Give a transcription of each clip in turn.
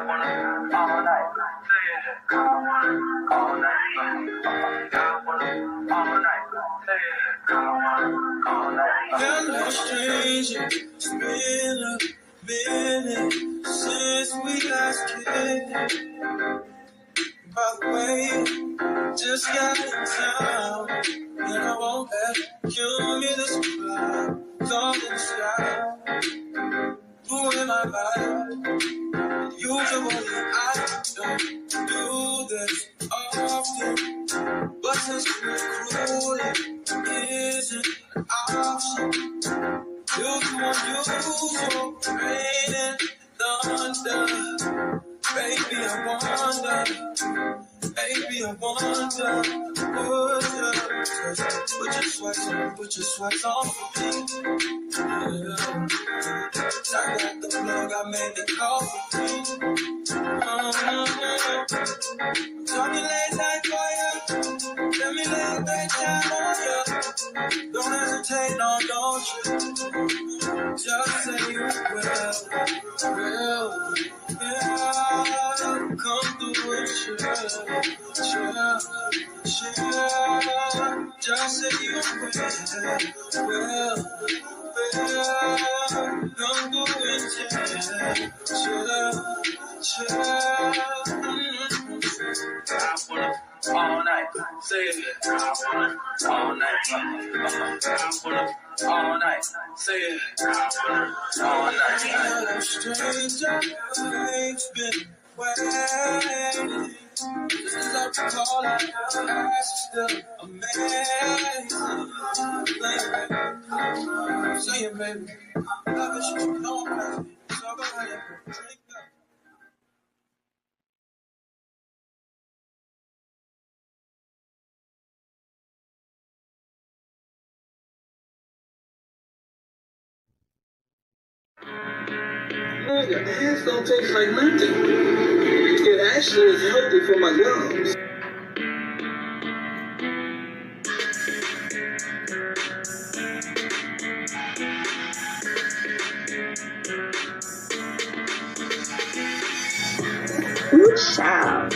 Hello, stranger. It's been a minute since we last kicked. By the way, just got in town, and I won't have cumulus clouds all in the sky. Who am I by? Usually I don't do this often, but since recruiting isn't an option, you do unusual rain and thunder. Baby, I wonder, put your sweats on for me. Yeah. I got the plug, I made the call for me. Talking late night for you. Let me lay that time on you. Don't hesitate, no, don't you? Just say you will. Yeah, come through and chill. Just say you will. Come through and chill. I wanna all night, say it. I wanna all night, I wanna all night, say it. I wanna all night. Hello, stranger, it's been waiting. Just as I recall, I still amazing. Say it, baby. Love it, you know I'm crazy. So go ahead and drink up. Your ass don't taste like nothing. It actually is healthy for my gums. Ooh, child.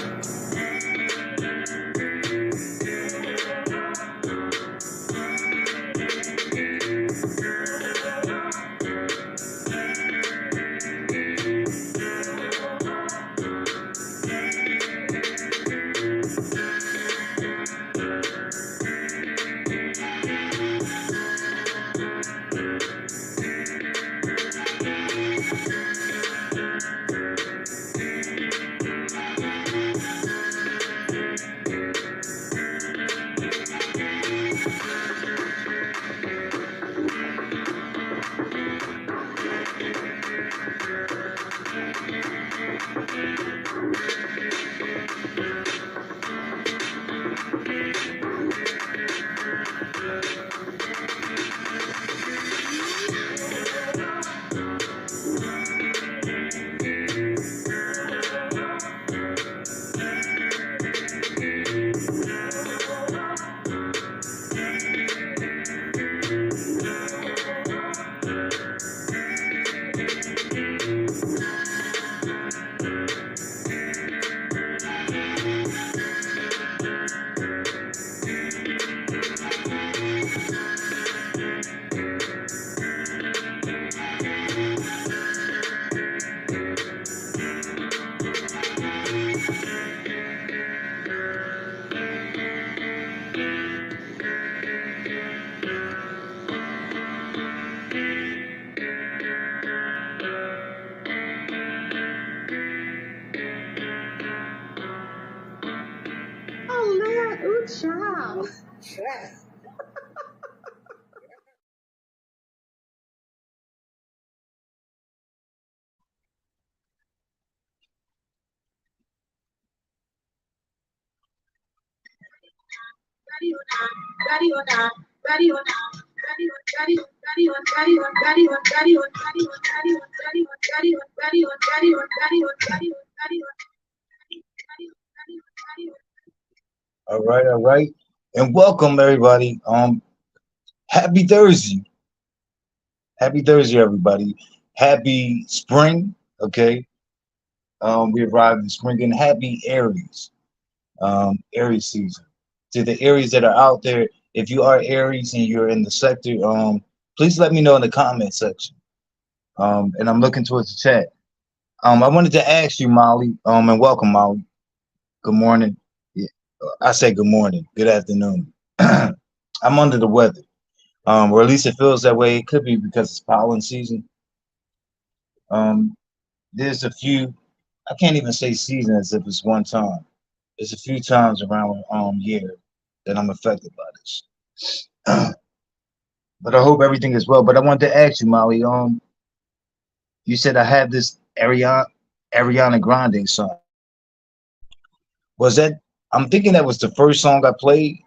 Ooh, child. Yes. All right, and welcome everybody. Happy Thursday, everybody. Happy spring. Okay, We arrived in spring, and happy Aries, Aries season. To the Aries that are out there, if you are Aries and you're in the sector, please let me know in the comment section. And I'm looking towards the chat. I wanted to ask you, Molly, and welcome, Molly. Good morning. Yeah, I say good morning. Good afternoon. I'm under the weather, or at least it feels that way. It could be because it's pollen season. There's a few. I can't even say season as if it's one time. There's a few times around year that I'm affected by this. But I hope everything is well. But I wanted to ask you, Molly. You said I have this Ariana Grande song. Was that? I'm thinking that was the first song I played.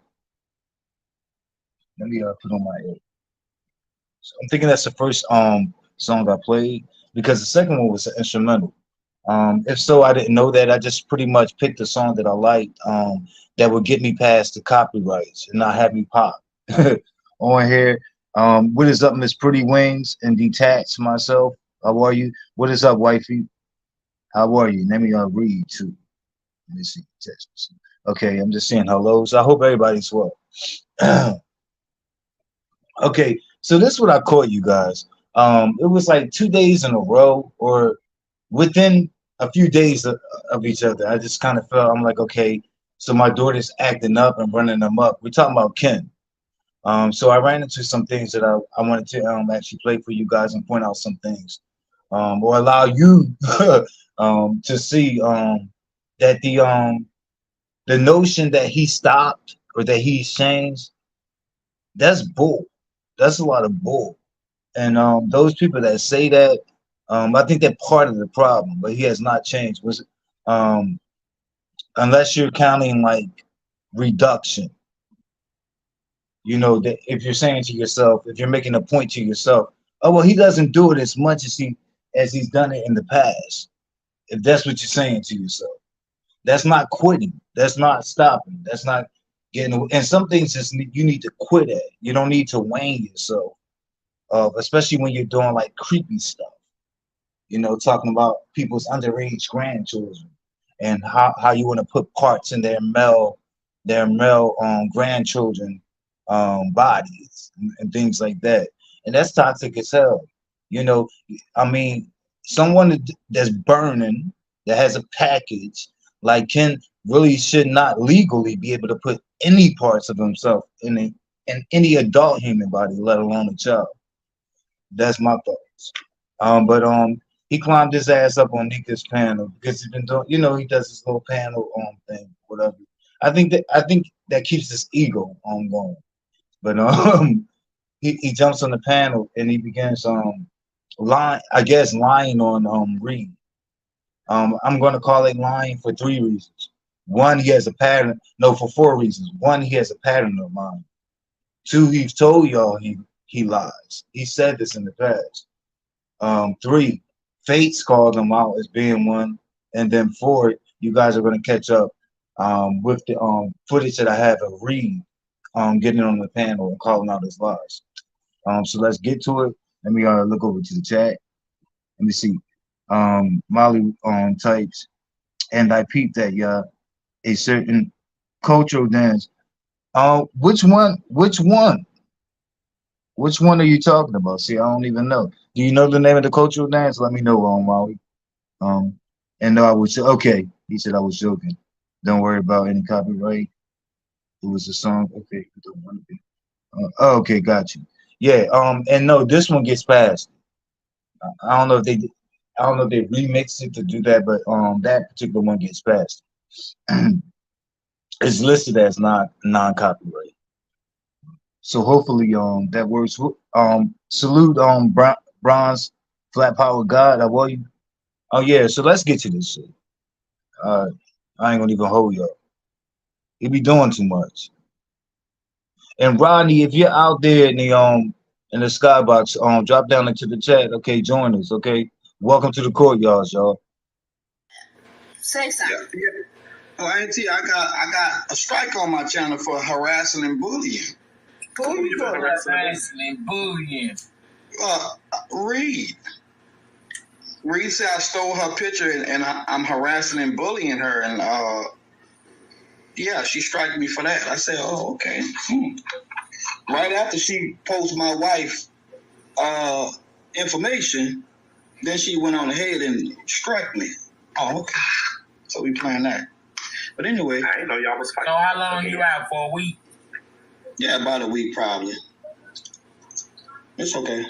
Let me put on my ear. So I'm thinking that's the first song I played because the second one was an instrumental. If so, I didn't know that. I just pretty much picked a song that I liked that would get me past the copyrights and not have me pop on here. What is up, Miss Pretty Wings and Detached myself? How are you? What is up, wifey? How are you? Let me read too. Let me see. Okay, I'm just saying hello. So I hope everybody's well. Okay, so this is what I caught you guys. It was like 2 days in a row or within a few days of each other. I just kind of felt, I'm like, okay, so my daughter's acting up and running them up. We're talking about Ken. So I ran into some things that I wanted to actually play for you guys and point out some things, or allow you to see that the notion that he stopped or that he's changed, that's bull. That's a lot of bull. And those people that say that, I think they're part of the problem, but he has not changed. Unless you're counting like reduction. You know, that if you're saying to yourself, if you're making a point to yourself, oh well, he doesn't do it as much as he's done it in the past. If that's what you're saying to yourself, that's not quitting. That's not stopping. That's not getting. And some things just you need to quit at. You don't need to wane yourself, especially when you're doing like creepy stuff. You know, talking about people's underage grandchildren and how you want to put parts in their male grandchildren bodies and things like that. And that's toxic as hell. You know, I mean, someone that's burning, that has a package, like Ken really should not legally be able to put any parts of himself in any adult human body, let alone a child. That's my thoughts. But he climbed his ass up on Nika's panel because he's been doing, you know, he does his little panel thing, whatever. I think that keeps his ego going. But he jumps on the panel and he begins lying on Reed. I'm gonna call it lying for 3 reasons. One, he has a pattern. No, for 4 reasons. One, he has a pattern of lying. 2, he's told y'all he lies. He said this in the past. 3, Fates called him out as being one. And then 4, you guys are gonna catch up with the footage that I have of Reed getting on the panel and calling out his lies. So let's get to it. Let me look over to the chat. Let me see. Molly types, and I peeped that a certain cultural dance. Which one are you talking about? See, I don't even know. Do you know the name of the cultural dance? Let me know, Molly. And no, I was okay. He said I was joking. Don't worry about any copyright. It was a song. Okay, you don't want to be. Okay, got you. Yeah. And no, this one gets passed. I don't know if they remixed it to do that, but that particular one gets passed. It's listed as non-copyright. So hopefully that works. Salute Bronze Flat Power God. How are you? Oh yeah. So let's get to this shit. I ain't gonna even hold y'all. He be doing too much. And Rodney, if you're out there in the skybox, drop down into the chat. Okay, join us. Okay, welcome to the courtyards, y'all. Say something. Yeah. Oh, Auntie, I got a strike on my channel for harassing and bullying. Who you for harassing and bullying? Reed. Reed said I stole her picture and I'm harassing and bullying her, and yeah, she striked me for that. I said, oh, okay. Right after she posted my wife information, then she went on ahead and struck me. Oh, okay. So we playing that. But anyway. I didn't know y'all was fighting. So how long you out for? A week? Yeah, about a week probably. It's okay.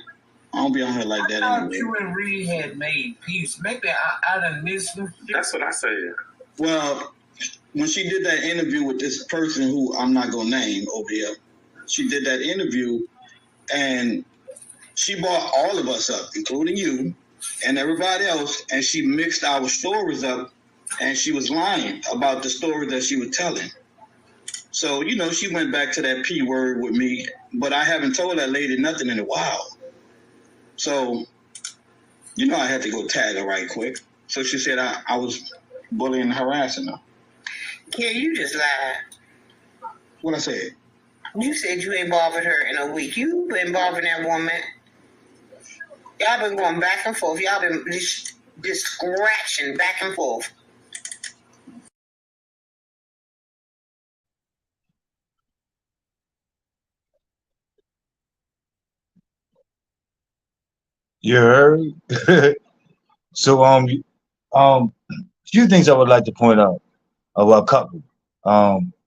I don't be on here like that I thought anyway. you and Reed had made peace. Maybe I done missed some shit. That's what I said. Well, when she did that interview with this person who I'm not gonna name over here, she did that interview and she brought all of us up, including you and everybody else, and she mixed our stories up, and she was lying about the story that she was telling. So, you know, she went back to that P word with me, but I haven't told that lady nothing in a while. So, you know, I had to go tag her right quick. So she said I was bullying and harassing her. Yeah, you just lied. What I said? You said you ain't bothered her in a week. You been bothering that woman. Y'all been going back and forth. Y'all been just scratching back and forth. You heard? So few things I would like to point out about a couple.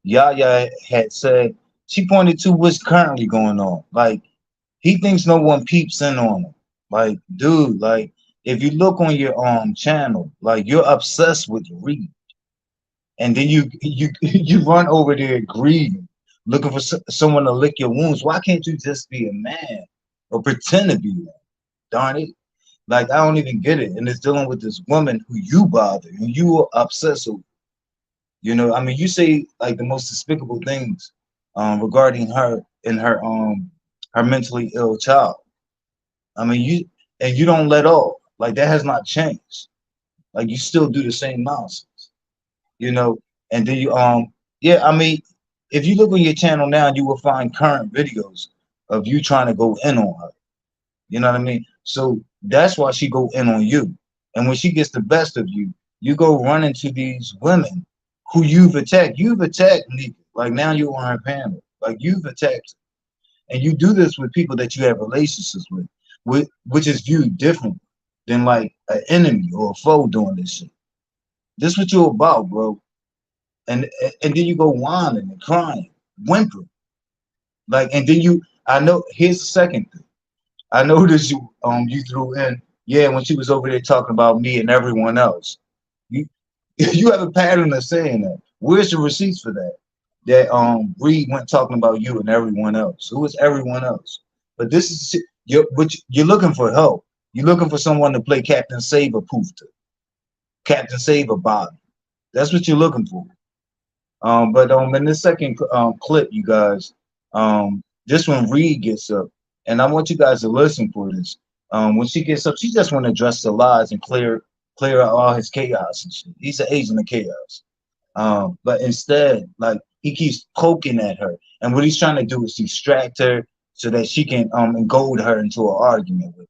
Yaya had said she pointed to what's currently going on. Like he thinks no one peeps in on him. Like, dude, like if you look on your channel, like you're obsessed with Reed, and then you you run over there grieving, looking for someone to lick your wounds. Why can't you just be a man or pretend to be one? Darn it. Like, I don't even get it. And it's dealing with this woman who you bother and you are obsessed with. You know, I mean, you say like the most despicable things regarding her and her mentally ill child. I mean, you don't let off. Like that has not changed. Like you still do the same nonsense. You know, and then you yeah, I mean, if you look on your channel now, you will find current videos of you trying to go in on her. You know what I mean? So that's why she go in on you. And when she gets the best of you, you go run into these women who you've attacked. You've attacked Nika. Like now you're on her panel. Like you've attacked her. And you do this with people that you have relationships with which is viewed different than like an enemy or a foe doing this shit. This is what you're about, bro. And then you go whining and crying, whimpering. Like, and then I know, here's the second thing. I noticed you threw in, yeah, when she was over there talking about me and everyone else. You have a pattern of saying that. Where's the receipts for that? That Reed went talking about you and everyone else. Who is everyone else? But this is you're looking for help. You're looking for someone to play Captain Saber poof to. Captain Saber Bobby. That's what you're looking for. But in this second clip, you guys, this one Reed gets up. And I want you guys to listen for this. When she gets up, she just want to address the lies and clear out all his chaos and shit. He's an agent of chaos. But instead, like he keeps poking at her, and what he's trying to do is distract her so that she can goad her into an argument with him.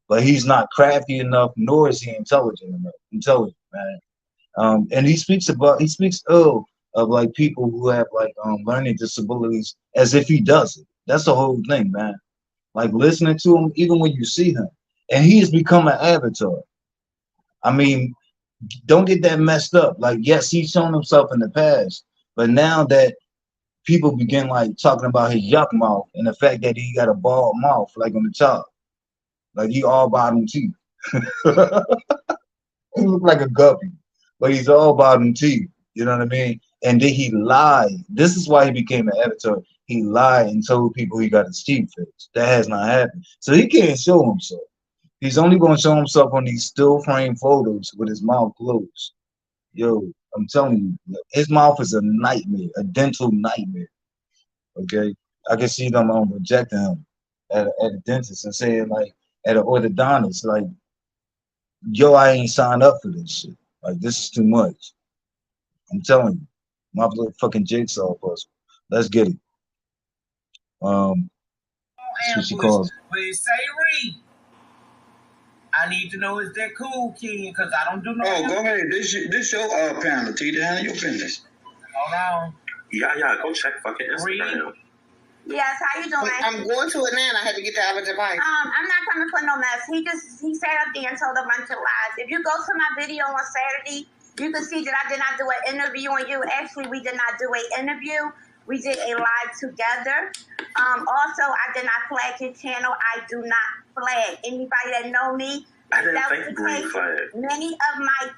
But he's not crafty enough, nor is he intelligent enough. Intelligent, man. And he speaks ill of like people who have like learning disabilities as if he does it. That's the whole thing, man. Like listening to him, even when you see him, and he has become an avatar. I mean, don't get that messed up. Like, yes, he's shown himself in the past, but now that people begin like talking about his yuck mouth and the fact that he got a bald mouth, like on the top, like he all bottom teeth. He look like a guppy, but he's all bottom teeth. You know what I mean? And then he lied. This is why he became an avatar. He lied and told people he got his teeth fixed. That has not happened. So he can't show himself. He's only going to show himself on these still frame photos with his mouth closed. Yo, I'm telling you, his mouth is a nightmare, a dental nightmare. Okay? I can see them rejecting him at a dentist and saying, like, at an orthodontist, like, yo, I ain't signed up for this shit. Like, this is too much. I'm telling you, my little fucking jigsaw puzzle. Let's get it. That's what she calls. Please say Reed. I need to know is that cool, King? Because I don't do no. Oh, go ahead. This your panel, T. Handle your business. Hold on. Yeah, go check fucking Instagram. Yes, how you doing? I'm going to it now and I had to get the other device. I'm not coming for no mess. He sat up there and told a bunch of lies. If you go to my video on Saturday, you can see that I did not do an interview on you. Actually, we did not do an interview. We did a live together. Also, I did not flag his channel. I do not flag. Anybody that know me, I didn't that think was the green case. flag.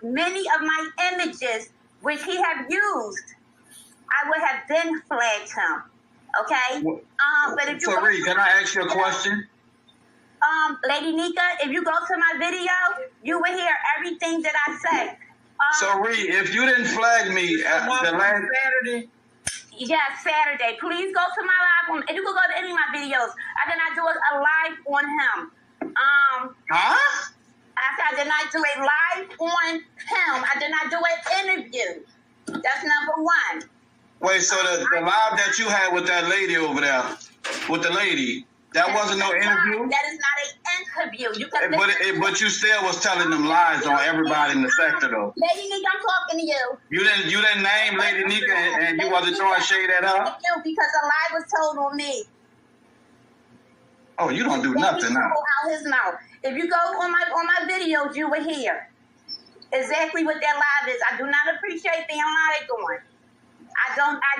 Many of my images, which he have used, I would have then flagged him. Okay. But if you So, Reed, can I ask you a question? Lady Nika, if you go to my video, you will hear everything that I say. So, Reed, if you didn't flag me at the last Saturday. Yes, Saturday. Please go to my live. If you could go to any of my videos, I did not do a live on him. huh? I did not do a live on him. I did not do an interview. That's number one. Wait, so the live that you had with that lady over there, with the lady, that wasn't no interview? That is not an interview. You can listen. But you still was telling them lies on everybody in the sector, though. Lady Nika, I'm talking to you. You didn't name Lady Nika, and you wasn't throwing shade at her? Because a lie was told on me. Oh, you don't do Let me nothing now. pull out his mouth. If you go on my videos, you will hear exactly what that live is. I do not appreciate being lied on. I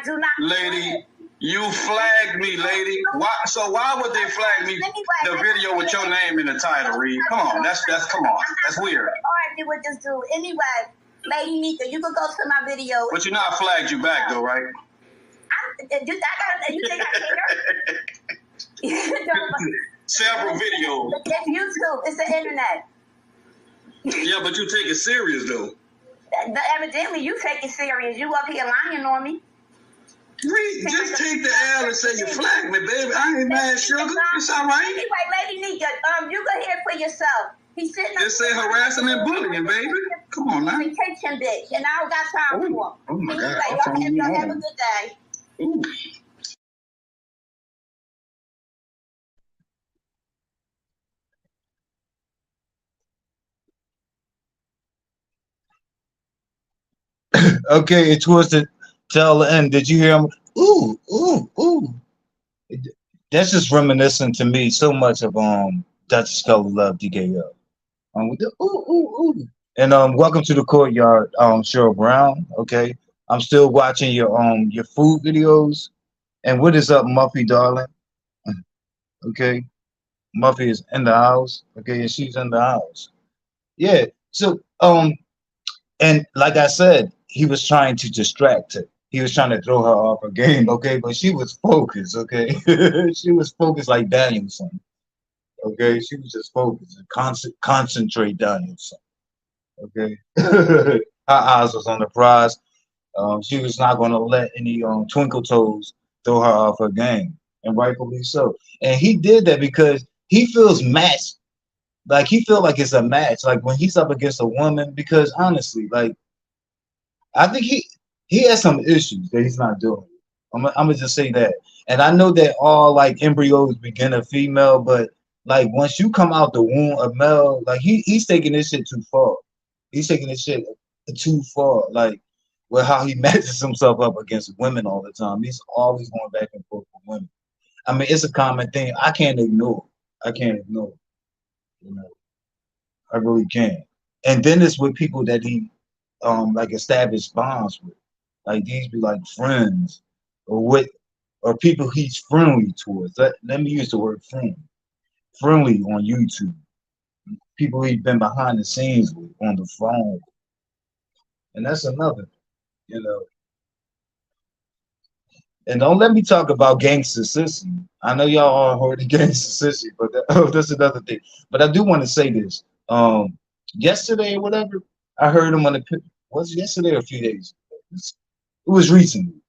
do not. Lady, you flagged me, lady. Why would they flag me? The video with your name in the title, Reed. Come on, that's weird. Argue with this dude. Anyway, Lady Nika, you can go to my video. But you know I flagged you back though, right? You think I care? Several videos. It's YouTube. It's the internet. Yeah, but you take it serious though. Evidently, you take it serious. You up here lying on me. Reed, just take the L and say you flagged me, baby. I ain't mad, sugar. It's all right. Anyway, Lady Nika, you can hear for yourself. He's sitting up Just say harassing and bullying, baby. Come on now. Retention bitch, and I don't got time for him. Oh my God. Anyway, y'all have a good day. Ooh. Okay, it towards the tail end. Did you hear him? Ooh, ooh, ooh. That's just reminiscent to me so much of Duchess Color Love DKO. With the ooh, ooh, ooh. And welcome to the courtyard, Cheryl Brown. Okay. I'm still watching your food videos. And what is up, Muffy, darling? Okay. Muffy is in the house. Okay, and she's in the house. Yeah. So and like I said, he was trying to distract her. He was trying to throw her off her game, okay? But she was focused, okay? She was focused like Danielson, okay? She was just focused and concentrate Danielson, okay? Her eyes was on the prize. She was not going to let any twinkle toes throw her off her game, and rightfully so. And he did that because he feels matched. Like, he feel like it's a match, like when he's up against a woman, because honestly, like, I think he has some issues that he's not doing. I'm gonna just say that. And I know that all like embryos begin a female, but like once you come out the womb a male, like he's taking this shit too far. He's taking this shit too far. Like with how he matches himself up against women all the time. He's always going back and forth with women. I mean, it's a common thing. I can't ignore. You know, I really can't. And then it's with people that he like established bonds with. Like these be like friends or people he's friendly towards. Let me use the word friend. Friendly on YouTube. People he's been behind the scenes with on the phone. And that's another, you know. And don't let me talk about Gangsta Sissy. I know y'all all heard of Gangsta Sissy, but that's another thing. But I do want to say this. Yesterday or whatever, I heard him on the was it yesterday or a few days? It was recently.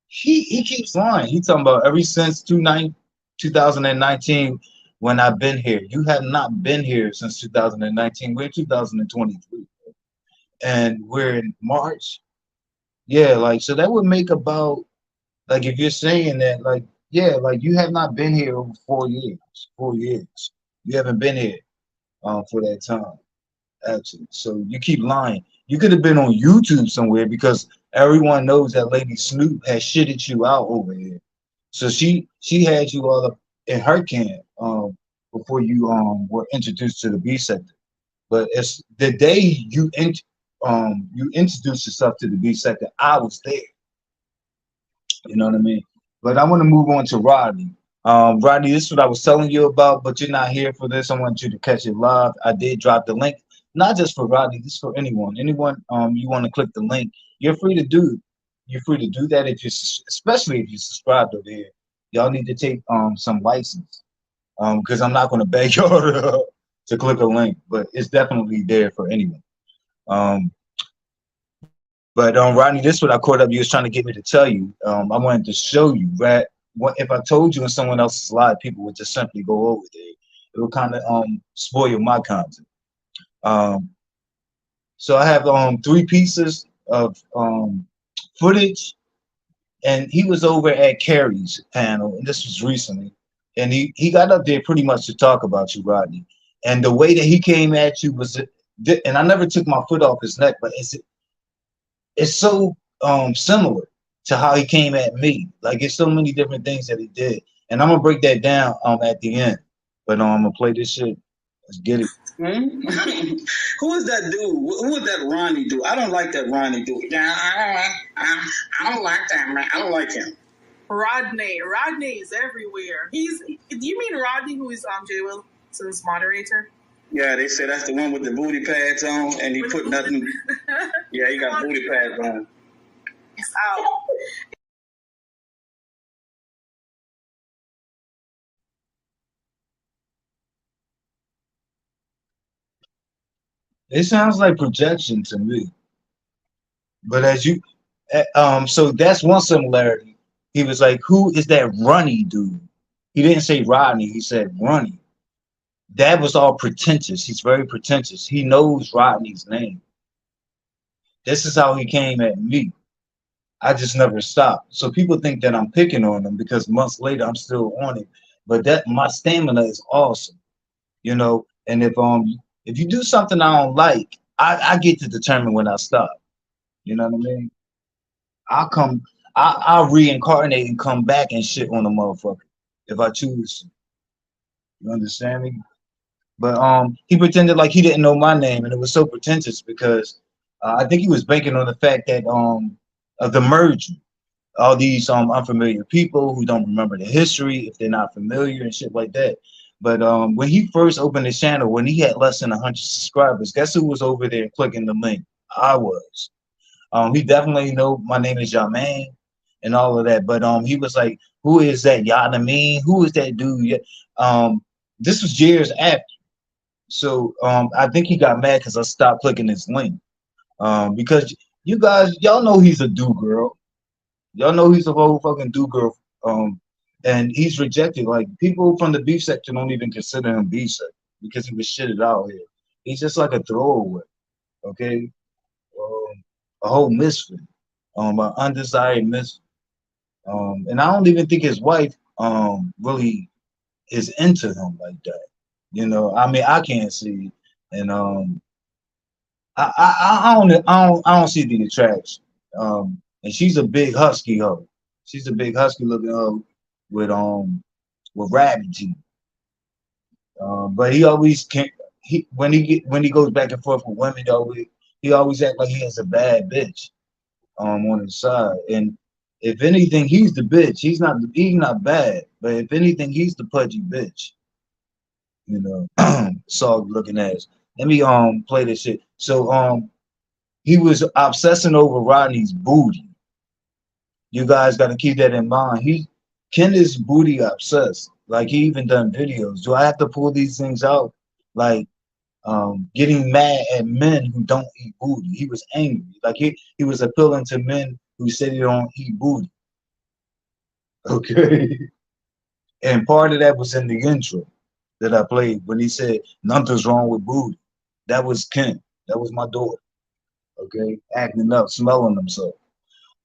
He keeps lying. He's talking about ever since 2019 when I've been here. You have not been here since 2019. We're in 2023. And we're in March. Yeah, like so that would make about like if you're saying that, like, yeah, like you have not been here over 4 years. 4 years. You haven't been here. for that time. Actually, so you keep lying. You could have been on YouTube somewhere because everyone knows that Lady Snoop has shitted you out over here. So she had you all up in her camp before you were introduced to the B sector. But it's the day you introduced yourself to the B sector, I was there. You know what I mean? But I want to move on to Rodney. Rodney, this is what I was telling you about, but you're not here for this. I want you to catch it live. I did drop the link, not just for Rodney, this is for anyone. Anyone you want to click the link, you're free to do. You're free to do that if you, especially if you subscribed over here. Y'all need to take some license because I'm not going to beg y'all to click a link, but it's definitely there for anyone. But Rodney, this is what I caught up. You was trying to get me to tell you. I wanted to show you, right? What if I told you in someone else's live, people would just simply go over there. It would kind of spoil my content. So I have 3 pieces of footage, and he was over at Carrie's panel, and this was recently, and he got up there pretty much to talk about you, Rodney. And the way that he came at you was, and I never took my foot off his neck, but it's so similar to how he came at me. Like, it's so many different things that he did, and I'm gonna break that down at the end. But I'm gonna play this shit. Let's get it. Who is that dude? Who is that Ronnie dude? I don't like that Ronnie dude. Yeah, I don't like that man. I don't like him. Rodney is everywhere. Do you mean Rodney, who is Jay Wilson's moderator? Yeah, they say that's the one with the booty pads on, and he put nothing. Yeah, he got booty pads on. It's out. It sounds like projection to me. But as you, so that's one similarity. He was like, "Who is that Ronnie dude?" He didn't say Rodney. He said Ronnie. That was all pretentious. He's very pretentious. He knows Rodney's name. This is how he came at me. I just never stopped. So people think that I'm picking on him because months later I'm still on it. But that my stamina is awesome, you know. And if you do something I don't like, I get to determine when I stop. You know what I mean? I'll reincarnate and come back and shit on a motherfucker if I choose to. You understand me? But he pretended like he didn't know my name, and it was so pretentious because I think he was banking on the fact that of the merger, all these unfamiliar people who don't remember the history if they're not familiar and shit like that. But when he first opened his channel, when he had less than 100 subscribers, guess who was over there clicking the link? I was. He definitely know my name is Jermaine and all of that. But he was like, "Who is that Yadameen? Who is that dude?" This was years after. So I think he got mad because I stopped clicking his link. Because you guys, y'all know he's a do girl. Y'all know he's a whole fucking do girl. And he's rejected. Like, people from the beef section don't even consider him beef section because he was shitted out here. He's just like a throwaway, okay? A whole misfit, an undesired misfit. And I don't even think his wife really is into him like that. You know, I mean, I can't see, and I don't see the attraction. And she's a big husky hoe. She's a big husky looking hoe with rabbit teeth. But he always can't. When he goes back and forth with women, he always act like he has a bad bitch on his side. And if anything, he's the bitch. He's not bad, but if anything, he's the pudgy bitch. You know, soft looking ass. Let me play this shit. So he was obsessing over Rodney's booty. You guys got to keep that in mind. Ken is booty obsessed. Like, he even done videos. Do I have to pull these things out? Like, getting mad at men who don't eat booty. He was angry. Like, he was appealing to men who said they don't eat booty. Okay. And part of that was in the intro that I played when he said nothing's wrong with booty. That was Ken. That was my daughter. Okay, acting up, smelling himself.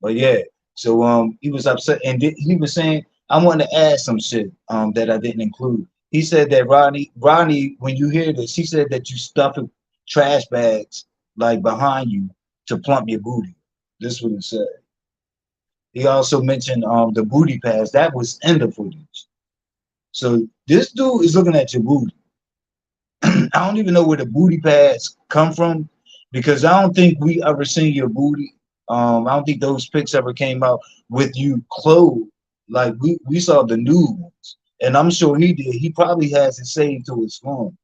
But yeah, so he was upset, and he was saying, I wanted to add some shit that I didn't include. he said that Ronnie, when you hear this, he said that you stuff trash bags like behind you to plump your booty. This is what he said. He also mentioned the booty pads. That was in the footage. So this dude is looking at your booty. I don't even know where the booty pads come from because I don't think we ever seen your booty. I don't think those pics ever came out with you clothed. Like we saw the nude ones, and I'm sure he did. He probably has it saved to his phone.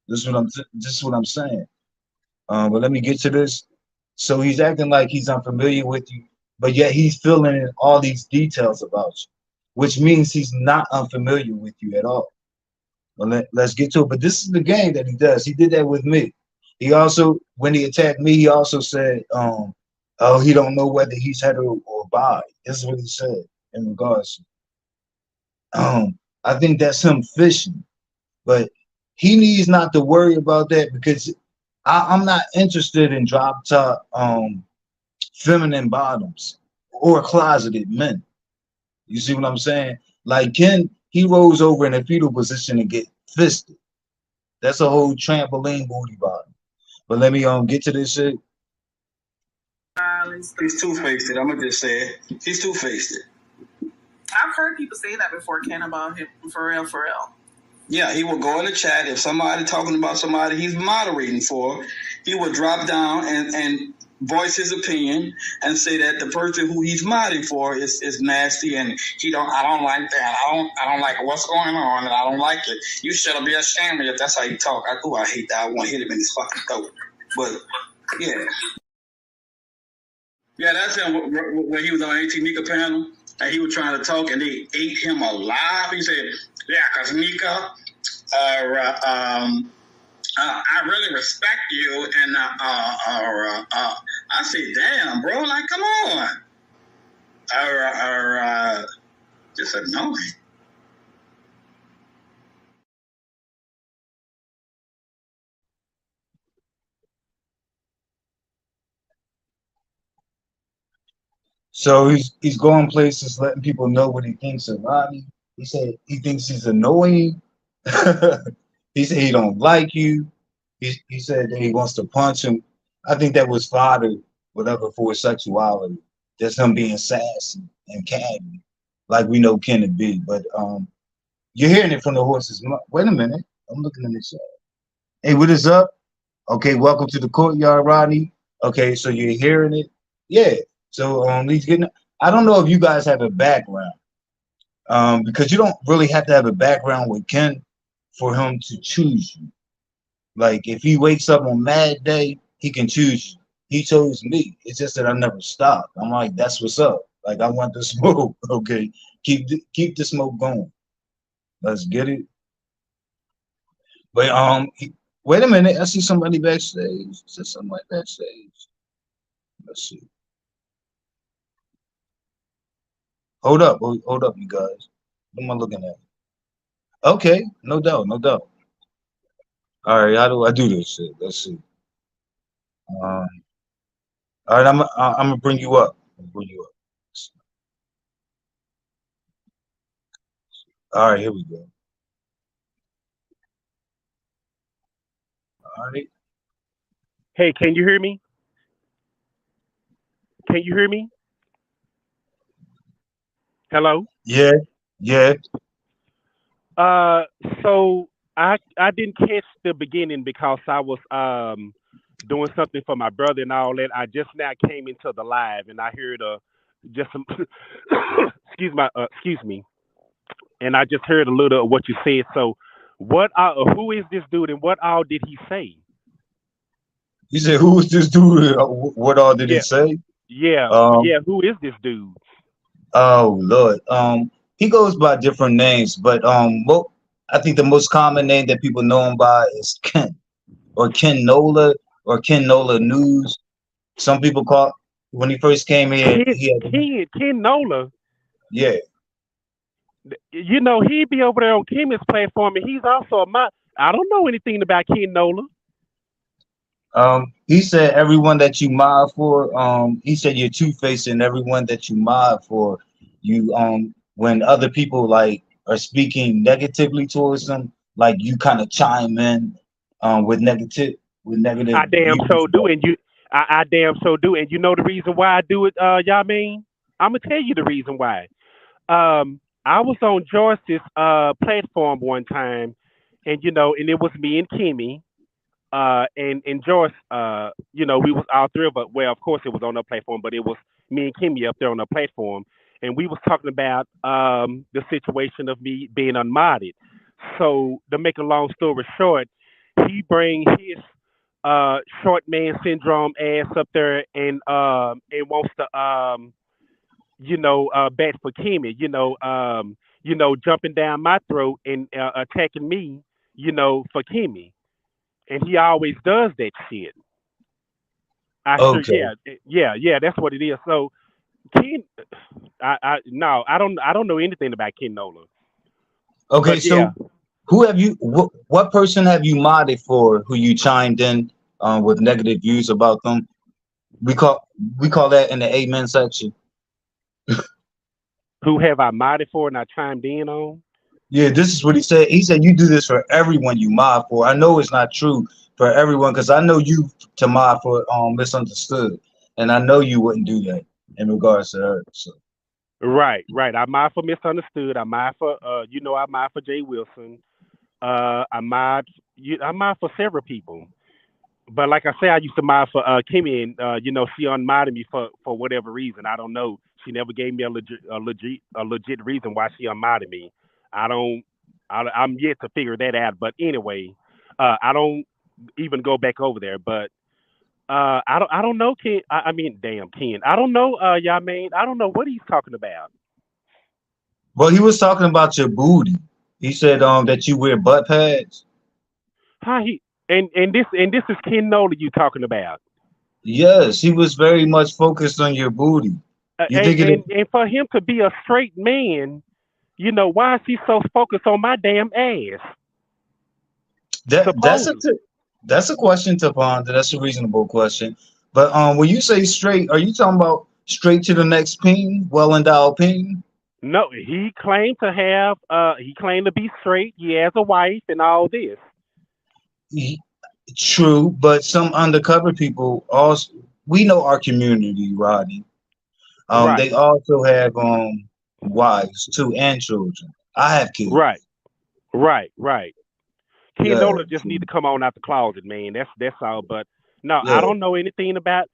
This is what I'm saying. But let me get to this. So he's acting like he's unfamiliar with you, but yet he's filling in all these details about you, which means he's not unfamiliar with you at all. Well, let's get to it. But this is the game that he does. He did that with me. He also, when he attacked me, he also said, oh, he don't know whether he's hetero or bi. This is what he said in regards to. I think that's him fishing, but he needs not to worry about that because I'm not interested in drop top feminine bottoms or closeted men. You see what I'm saying? Like Ken, he rolls over in a fetal position and get fisted. That's a whole trampoline booty bottom. But let me get to this shit. He's two-faced. I'm gonna just say it. He's two-faced. I've heard people say that before, Ken, about him. For real. Yeah, he will go in the chat if somebody talking about somebody he's moderating for. He will drop down and voice his opinion and say that the person who he's modding for is nasty and I don't like that. I don't like what's going on and I don't like it. You should be ashamed if that's how you talk. I hate that. I want to hit him in his fucking throat. But yeah. Yeah, that's him when he was on AT Mika panel and he was trying to talk and they ate him alive. He said, yeah, because Mika, I really respect you, and I say, damn, bro, like, come on, just annoying. So he's going places, letting people know what he thinks of Rodney. He said he thinks he's annoying. He said he don't like you. He said that he wants to punch him. I think that was fodder, whatever, for his sexuality. That's him being sassy and catty, like we know Ken to be. But you're hearing it from the horse's mouth. Wait a minute, I'm looking in the chat. Hey, what is up? Okay, welcome to the courtyard, Rodney. Okay, so you're hearing it, yeah. So he's getting. I don't know if you guys have a background, because you don't really have to have a background with Ken for him to choose you. Like if he wakes up on Mad Day, he can choose you. He chose me. It's just that I never stopped. I'm like, that's what's up. Like I want the smoke. Okay, keep the smoke going. Let's get it. But wait a minute. I see somebody backstage. Is there somebody backstage? Let's see. Hold up, you guys. What am I looking at? Okay, no doubt. All right, how do I do this shit? Let's see. All right, I'm gonna bring you up. All right, here we go. All right. Hey, can you hear me? Hello? Yeah. So I didn't catch the beginning because I was doing something for my brother and all that. I just now came into the live and I heard just some excuse me. And I just heard a little of what you said. So who is this dude and what all did he say? You said who is this dude? What all did he say? Yeah, who is this dude? Oh Lord. He goes by different names, but I think the most common name that people know him by is Ken or Ken Nola or Ken Nola News. Some people call when he first came in. Ken Nola. Yeah. You know, he'd be over there on Kimmy's platform, and he's also I don't know anything about Ken Nola. He said everyone that you mod for, he said you're two-faced, and everyone that you mod for, you when other people like are speaking negatively towards them, like you kind of chime in with negative I damn views so do, about. and I damn so do, and you know the reason why I do it, y'all mean? I'm gonna tell you the reason why. I was on Joyce's platform one time, and and it was me and Kimmy, and Joyce, we was all three of us. Well, of course, it was on the platform, but it was me and Kimmy up there on the platform, and we was talking about the situation of me being unmodded. So to make a long story short, he bring his short man syndrome ass up there and wants to bat for Kimmy, jumping down my throat and attacking me, for Kimmy, and he always does that shit. Okay, Yeah, that's what it is. So Ken, no, I don't know anything about Ken Nola, okay. but yeah, So who have you? What person have you modded for? Who you chimed in with negative views about them? We call we call that in the amen section. who have I modded for and I chimed in on? Yeah, this is what he said. He said you do this for everyone you mod for. I know it's not true for everyone because I know you to mod for misunderstood, and I know you wouldn't do that in regards to her. So Right. I mod for misunderstood. I mod for I mod for Jay Wilson. I mod for several people. But like I say, I used to mod for Kimmy, and she unmodded me for whatever reason. I don't know. She never gave me a legit reason why she unmodded me. I don't. I'm yet to figure that out. But anyway, I don't even go back over there. But I don't know Ken. I mean, damn Ken. I don't know. Y'all mean I don't know what he's talking about. well, he was talking about your booty. He said that you wear butt pads. How he and this is Ken Nola you talking about. Yes, he was very much focused on your booty. You And, think it? and and for him to be a straight man, why is he so focused on my damn ass? Supposedly. That's a question to ponder. That's a reasonable question. But when you say straight, are you talking about straight to the next peen, well endowed peen? No, he claimed to be straight. He has a wife and all this. Ye- True, but some undercover people also we know our community, Rodney. They Right, also have wives too and children. I have right, kids. right. Ken Yeah, Nola just need to come on out the closet, man. That's all. But no, I yeah. don't know anything about.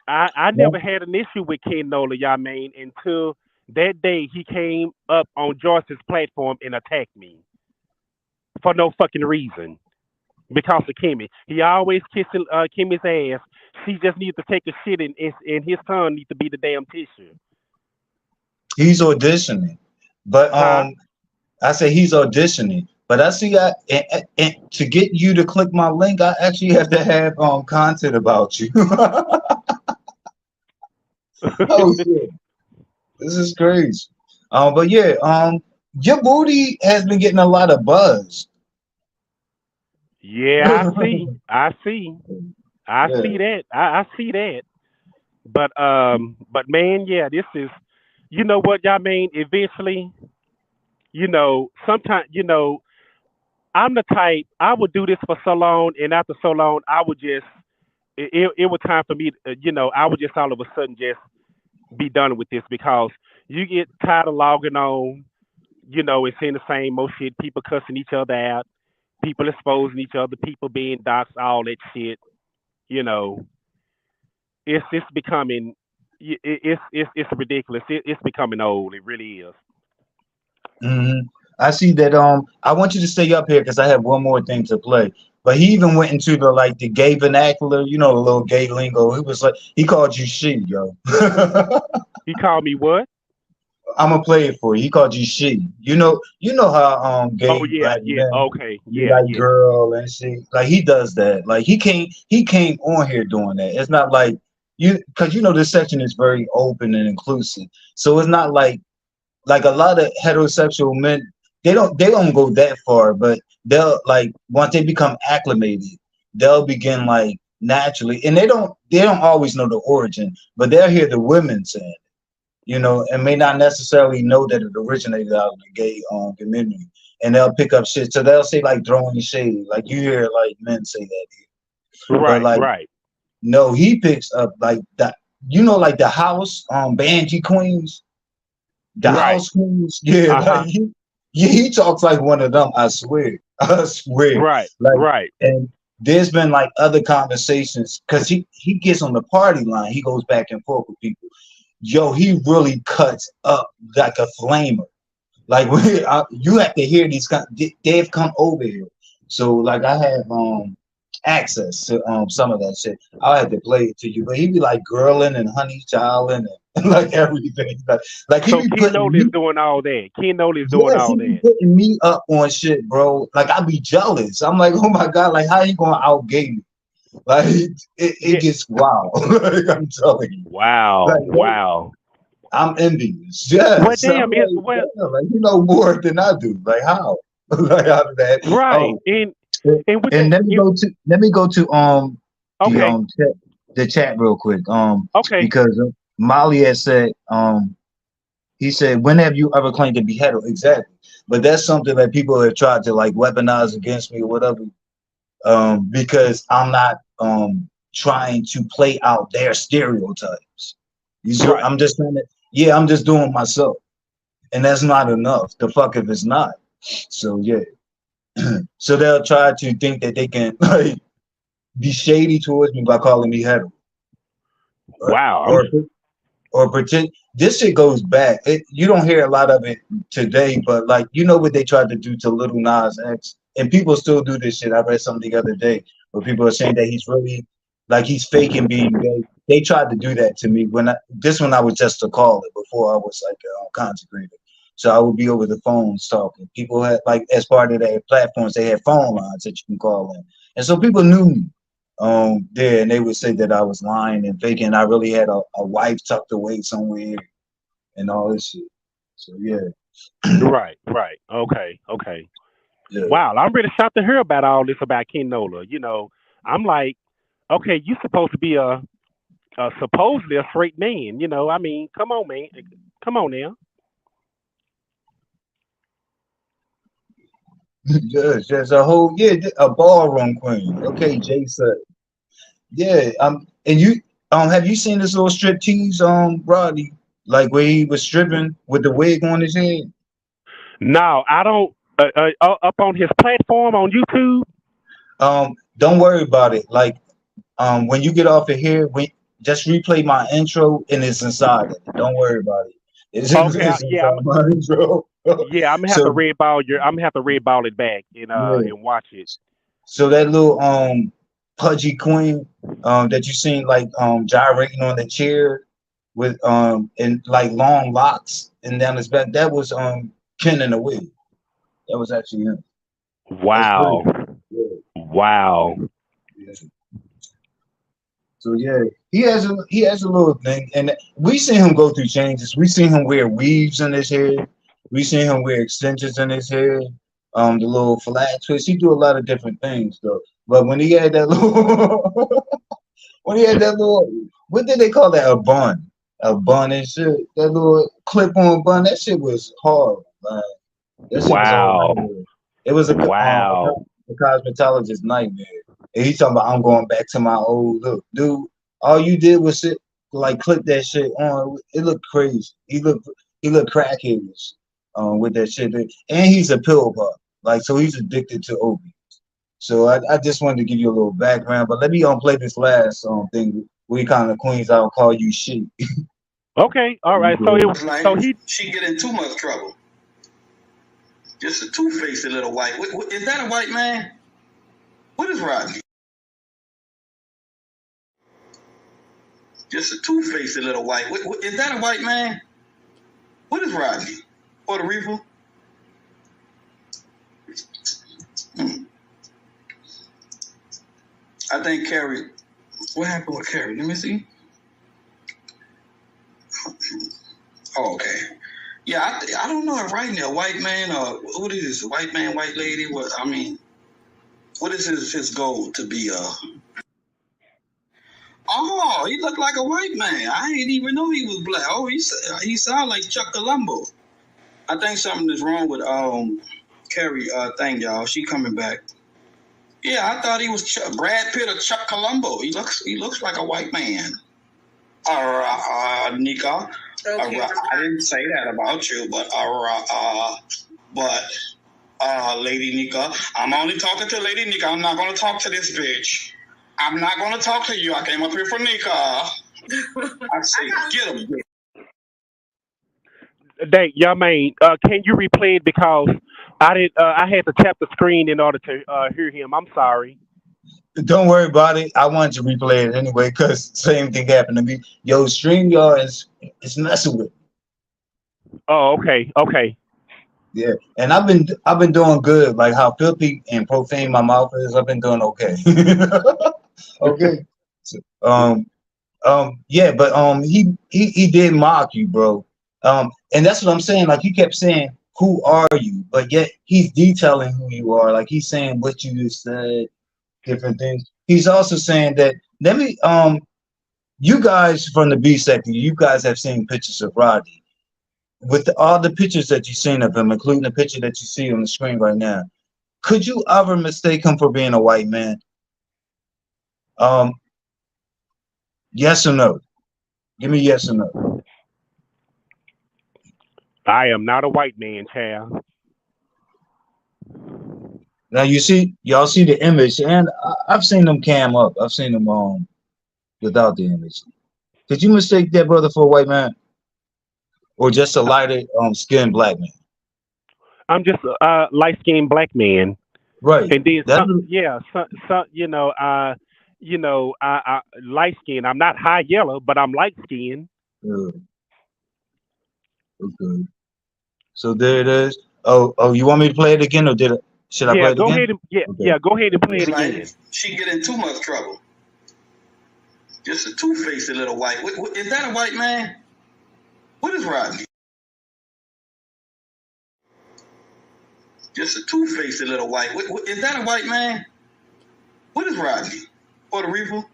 I never No, had an issue with Ken Nola, y'all mean, until that day he came up on Joyce's platform and attacked me for no fucking reason. Because of Kimmy. He always kissing Kimmy's ass. She just needs to take a shit, and his tongue needs to be the damn tissue. he's auditioning, but Huh? I say he's auditioning, but I see and to get you to click my link, I actually have to have content about you. Oh shit, this is crazy. But yeah, your booty has been getting a lot of buzz. Yeah, I Yeah. see that. I see that. But man, yeah, this is. You know what y'all mean? Eventually, sometimes, I'm the type I would do this for so long, and after so long, I would just it was time for me. I would just all of a sudden just be done with this because you get tired of logging on, and seeing the same old shit. People cussing each other out, people exposing each other, people being doxxed, all that shit. You know, it's becoming it's ridiculous. It's becoming old. It really is. hmm I see that. I want you to stay up here because I have one more thing to play. But he even went into the like the gay vernacular, the little gay lingo. He was like, he called you she, yo. He called me what? I'm gonna play it for you. He called you she. You know how Oh gay yeah, black yeah. men Okay, be yeah, like yeah. girl and she. Like he does that. Like he came on here doing that. It's not like you because this section is very open and inclusive. So it's not like a lot of heterosexual men they don't go that far, but they'll like once they become acclimated, they'll begin like naturally, and they don't always know the origin, but they'll hear the women saying it. you know, and may not necessarily know that it originated out of the gay community. And they'll pick up shit. So they'll say like throwing shade, like you hear like men say that here. But Right, like right, no, he picks up like that. You know, like the house Banshee Queens, the right. house queens. Yeah, Uh-huh. like he talks like one of them. I swear, I swear. Right, Like, right. and there's been like other conversations because he gets on the party line. He goes back and forth with people. Yo, he really cuts up like a flamer. Like you have to hear these. They've come over here, so like I have access to some of that shit. I'll have to play it to you, but he be like girling and honey childing and like everything. Like he So be Ken putting Nolan is me. doing all that. Ken Nolan is doing Yes, all he be that. putting me up on shit, bro. Like I be jealous. I'm like, oh my god, like how you gonna outgay me? Like it Yeah. gets wild. Like I'm telling you, Wow, like wow. I'm envious. Well, Yes, I'm damn, like, well, damn, like you know more than I do. Like how? Like how did that? right. Oh, And with and that, let me go to the okay, the chat real quick okay. because Molly has said he said, when have you ever claimed to be hetero? Exactly, but that's something that people have tried to like weaponize against me or whatever because I'm not trying to play out their stereotypes. Right. I'm just trying to, yeah, I'm just doing myself, and that's not enough. The fuck if it's not. So yeah, so they'll try to think that they can like be shady towards me by calling me hetero, Wow. or pretend. This shit goes back. You don't hear a lot of it today, but like you know what they tried to do to Little Nas X, and people still do this shit. I read something the other day where people are saying that he's really like he's faking being gay. They tried to do that to me when I was just a caller before I was like consecrated. So I would be over the phones talking. People had like as part of their platforms, they had phone lines that you can call in, and so people knew me there, and they would say that I was lying and faking. I really had a wife tucked away somewhere and all this shit. So yeah, Right, right. Okay, okay. yeah. Wow, I'm really shocked to hear about all this about Ken Nola. You know, I'm like, okay, you supposed to be a supposedly a straight man. You know, I mean, come on, man, come on now. Yes, there's a whole a ballroom queen. Okay, Jay said, yeah. And you have you seen this little strip tease Roddy, like where he was stripping with the wig on his head? No, I don't. Up on his platform on YouTube. Don't worry about it. Like when you get off of here, just replay my intro and it's inside of it. Don't worry about it. Okay, It's yeah, inside my intro. yeah. I'm gonna have to So red ball your. I'm gonna have to red ball it back yeah. and watch it. So that little pudgy queen that you seen like gyrating on the chair with and like long locks and down his back, that was Ken in the wig. That was actually him. That's Wow, crazy. Yeah. wow. Yeah. So yeah, he has a little thing, and we seen him go through changes. We seen him wear weaves in his hair. We seen him wear extensions in his hair. The little flat twist. He do a lot of different things though. But when he had that little, what did they call that? A bun and shit. That little clip-on bun. That shit was horrible, man. That shit was all Wow, nightmare. It was wow. a cosmetologist's nightmare. And he talking about I'm going back to my old look, dude. All you did was sit like clip that shit on. It looked crazy. He looked crackheadish with that shit. And he's a pill pup, like so he's addicted to opiates. So I just wanted to give you a little background, but let me play this last thing. We kind of queens, I'll call you shit. Okay, all right. So it was. Like So he. she get in too much trouble. Just a two-faced little white. Is that a white man? What is Rodney? Just a two-faced little white. Is that a white man? What is Rodney? Puerto Rico? I think Carrie. What happened with Carrie? Let me see. Oh, okay. Yeah, I don't know if right now, white man or what is this? White man, white lady? What is his goal to be Oh, he looked like a white man. I didn't even know he was black. Oh, he sounded like Chuck Colombo. I think something is wrong with Carrie thing, y'all. She coming back. Yeah, I thought he was Brad Pitt or Chuck Colombo. He looks like a white man. Nika. Okay. I didn't say that about you, but Lady Nika, I'm only talking to Lady Nika. I'm not gonna talk to this bitch. I'm not gonna talk to you. I came up here for Nika. I say, get him. Dang, y'all mean, can you replay it because I had to tap the screen in order to hear him. I'm sorry. Don't worry about it. I wanted to replay it anyway because same thing happened to me. Yo, StreamYard is messing with me. Oh, okay. Yeah, and I've been doing good. Like how filthy and profane my mouth is, I've been doing okay. Okay. So, yeah, but he did mock you, bro. And that's what I'm saying. Like he kept saying, "Who are you?" But yet he's detailing who you are. Like he's saying what you just said, different things. He's also saying that you guys from the B sector, you guys have seen pictures of Rodney. With all the pictures that you've seen of him, including the picture that you see on the screen right now, could you ever mistake him for being a white man? Yes or no? Give me yes or no. I am not a white man, child. Now y'all see the image, and I've seen them cam up. I've seen them without the image. Could you mistake that brother for a white man, or just a lighter skinned black man? I'm just a light skinned black man. Right. And then That's I light skin. I'm not high yellow, but I'm light skinned. okay. So there it is. Oh, you want me to play it again, or should I play it go again? ahead and go ahead and play it again. She get in too much trouble. Just a two-faced little white. Is that a white man? What is Rodney? Just a two-faced little white. Is that a white man? What is Rodney? Puerto Rico?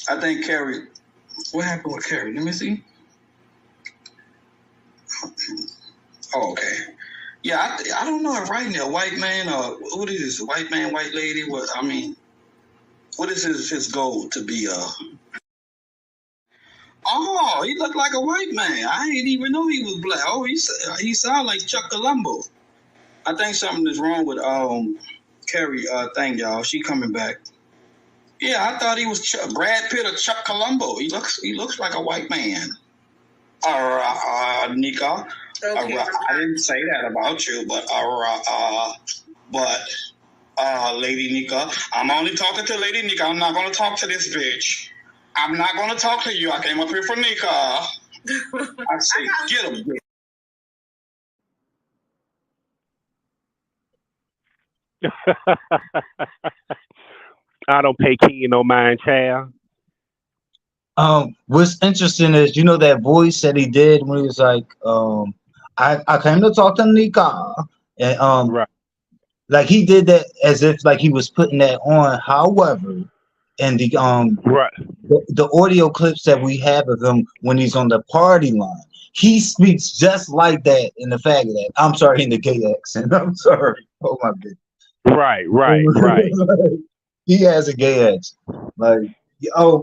I think Carrie. What happened with Carrie? Let me see. Oh, okay. Yeah, I don't know if Rodney a white man or what is this? White man, white lady? What is his goal to be? Oh, he looked like a white man. I didn't even know he was black. Oh, he sounded like Chuck Colombo. I think something is wrong with Carrie thing, y'all. She coming back. Yeah, I thought he was Brad Pitt or Chuck Colombo. He looks like a white man. Nika. Okay. I didn't say that about you, but Lady Nika, I'm only talking to Lady Nika. I'm not gonna talk to this bitch. I'm not gonna talk to you. I came up here for Nika. I say, get him, bitch. I don't pay King no mind, child. What's interesting is that voice that he did when he was like, I came to talk to Nika, and Right. like he did that as if like he was putting that on. However, and Right. the audio clips that we have of him when he's on the party line, he speaks just like that in the faggot accent. I'm sorry, in the gay accent. I'm sorry. Oh my goodness. Right. He has a gay accent. Like, a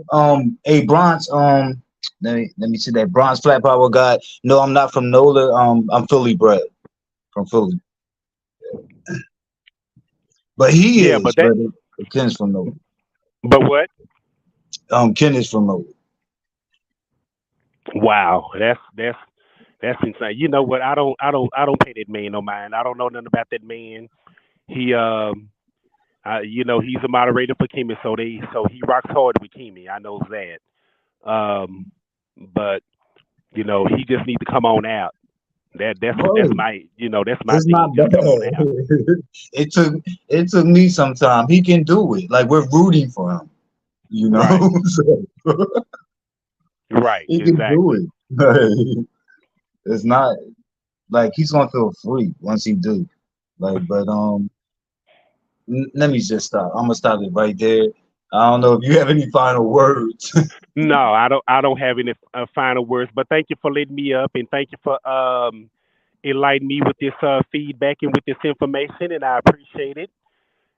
Bronx, let me see that Bronx Flat Power guy. No, I'm not from NOLA. I'm Philly bred, from Philly. But he is. But Ken's from NOLA. But what? Ken is from NOLA. Wow, that's insane. You know what? I don't pay that man no mind. I don't know nothing about that man. He he's a moderator for Kimmy, so he rocks hard with Kimmy. I know that. But he just needs to come on out. That's my It's not thing. Just come on bad. out. It took me some time. He can do it. Like we're rooting for him. Right. So, Right. he can do it. Like, it's not like he's gonna feel free once he do. Like, but let me just stop. I'm gonna stop it right there. I don't know if you have any final words. No, I don't have any final words, but thank you for letting me up, and thank you for enlightening me with this feedback and with this information, and I appreciate it.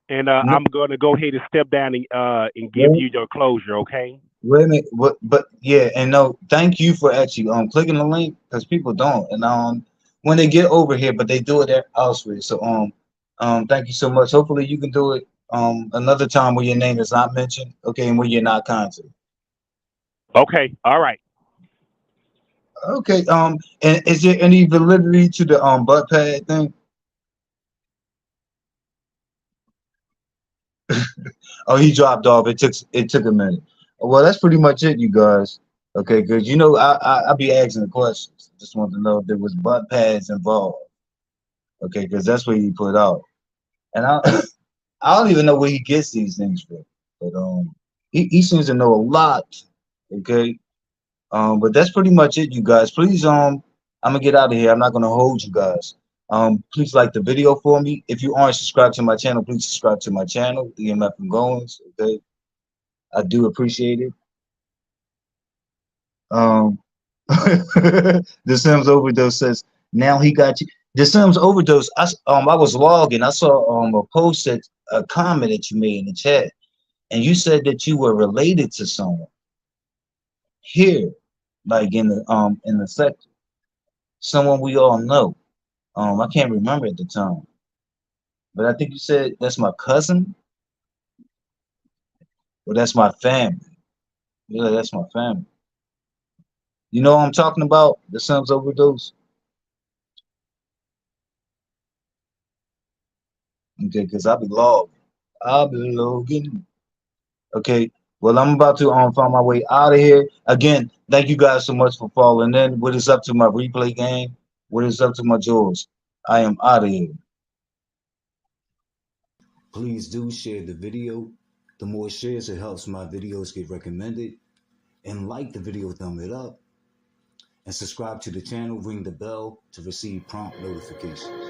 And No, I'm going to go ahead and step down and give you your closure, okay? wait a minute, but yeah, and no, thank you for actually clicking the link because people don't, and when they get over here, but they do it elsewhere. So thank you so much. Hopefully you can do it another time where your name is not mentioned, okay, and where you're not contacted. Okay, all right. Okay, and is there any validity to the butt pad thing? Oh, he dropped off. It took a minute. Well, that's pretty much it, you guys. Okay, because you know I be asking the questions. Just want to know if there was butt pads involved. Okay, because that's what he put out, and I I don't even know where he gets these things from. But he seems to know a lot. Okay, but that's pretty much it, you guys. Please I'm gonna get out of here. I'm not gonna hold you guys. Please like the video for me. If you aren't subscribed to my channel, please subscribe to my channel, EMF and Goins. Okay, I do appreciate it. Um, the Sims Overdose says now he got you. The Sims Overdose. I was logging. I saw a post that a comment that you made in the chat, and you said that you were related to someone here, like in the sector, someone we all know. I can't remember at the time, but I think you said that's my cousin or that's my family. Yeah, that's my family. You know what I'm talking about? The Sims Overdose. Okay, because I be logging. I'll be logging. Okay. Well, I'm about to find my way out of here. Again, thank you guys so much for falling in. What is up to my replay game? What is up to my George? I am out of here. Please do share the video. The more shares, it helps my videos get recommended. And like the video, thumb it up. And subscribe to the channel, ring the bell to receive prompt notifications.